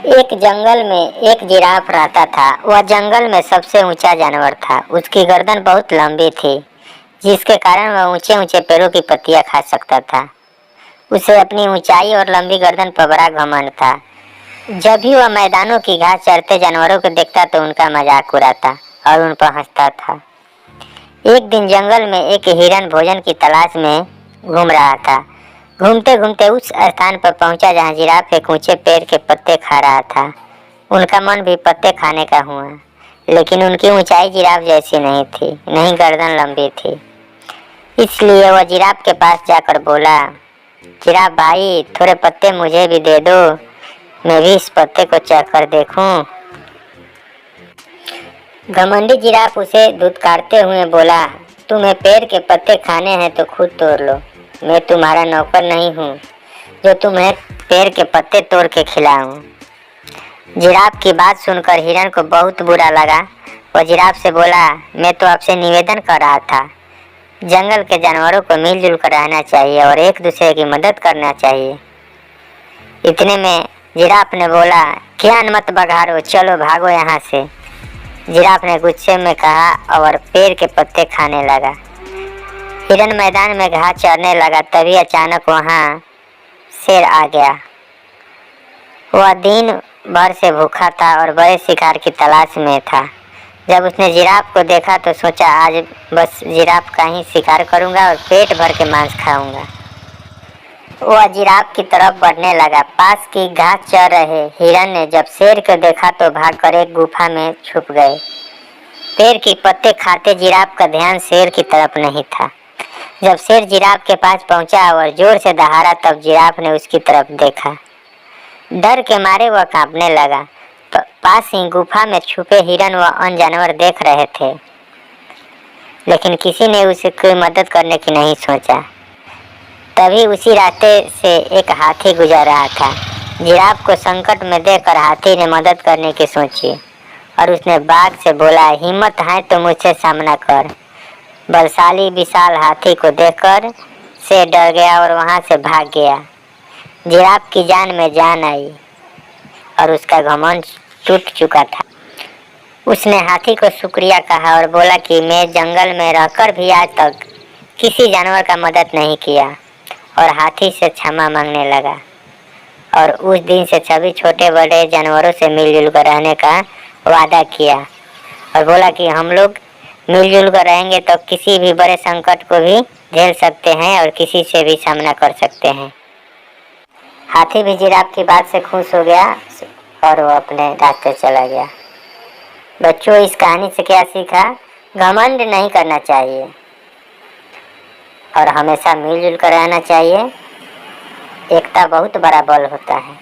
एक जंगल में एक जिराफ रहता था। वह जंगल में सबसे ऊंचा जानवर था। उसकी गर्दन बहुत लंबी थी, जिसके कारण वह ऊंचे ऊंचे पेड़ों की पत्तियां खा सकता था। उसे अपनी ऊंचाई और लंबी गर्दन पर बड़ा घमंड था। जब भी वह मैदानों की घास चरते जानवरों को देखता तो उनका मजाक उड़ाता और उन पर हंसता था। एक दिन जंगल में एक हिरन भोजन की तलाश में घूम रहा था। घूमते घूमते उस स्थान पर पहुंचा जहां जिराफ एक ऊंचे पेड़ के पत्ते खा रहा था। उनका मन भी पत्ते खाने का हुआ, लेकिन उनकी ऊंचाई जिराफ जैसी नहीं थी, नहीं गर्दन लंबी थी। इसलिए वह जिराफ के पास जाकर बोला, जिराफ भाई, थोड़े पत्ते मुझे भी दे दो, मैं भी इस पत्ते को चखकर देखूं। घमंडी जिराफ उसे धुतकारते हुए बोला, तुम्हें पेड़ के पत्ते खाने हैं तो खुद तोड़ लो। मैं तुम्हारा नौकर नहीं हूँ जो तुम्हें पेड़ के पत्ते तोड़ के खिलाऊं। जिराफ की बात सुनकर हिरन को बहुत बुरा लगा। वह जिराफ से बोला, मैं तो आपसे निवेदन कर रहा था, जंगल के जानवरों को मिलजुल कर रहना चाहिए और एक दूसरे की मदद करना चाहिए। इतने में जिराफ ने बोला, ज्ञान मत बघारो, चलो भागो यहाँ से। जिराफ ने गुस्से में कहा और पेड़ के पत्ते खाने लगा। हिरन मैदान में घास चरने लगा। तभी अचानक वहाँ शेर आ गया। वह दिन भर से भूखा था और बड़े शिकार की तलाश में था। जब उसने जिराफ को देखा तो सोचा, आज बस जिराफ का ही शिकार करूंगा और पेट भर के मांस खाऊंगा। वह जिराफ की तरफ बढ़ने लगा। पास की घास चर रहे हिरन ने जब शेर को देखा तो भागकर एक गुफा में छुप गए। पेड़ के पत्ते खाते जिराफ का ध्यान शेर की तरफ नहीं था। जब शेर जिराफ के पास पहुंचा और जोर से दहाड़ा, तब जिराफ ने उसकी तरफ देखा। डर के मारे वह कांपने लगा। पास ही गुफा में छुपे हिरन व अन्य जानवर देख रहे थे, लेकिन किसी ने उसकी मदद करने की नहीं सोचा। तभी उसी रास्ते से एक हाथी गुजर रहा था। जिराफ को संकट में देखकर हाथी ने मदद करने की सोची और उसने बाघ से बोला, हिम्मत है तो मुझसे सामना कर। बलशाली विशाल हाथी को देखकर शेर डर गया और वहां से भाग गया। जिराफ की जान में जान आई और उसका घमंड टूट चुका था। उसने हाथी को शुक्रिया कहा और बोला कि मैं जंगल में रहकर भी आज तक किसी जानवर का मदद नहीं किया, और हाथी से क्षमा मांगने लगा। और उस दिन से सभी छोटे बड़े जानवरों से मिलजुल कर रहने का वादा किया और बोला कि हम लोग मिलजुल कर रहेंगे तो किसी भी बड़े संकट को भी झेल सकते हैं और किसी से भी सामना कर सकते हैं। हाथी भी जिराफ की बात से खुश हो गया और वो अपने रास्ते चला गया। बच्चों, इस कहानी से क्या सीखा? घमंड नहीं करना चाहिए और हमेशा मिलजुल कर रहना चाहिए। एकता बहुत बड़ा बल होता है।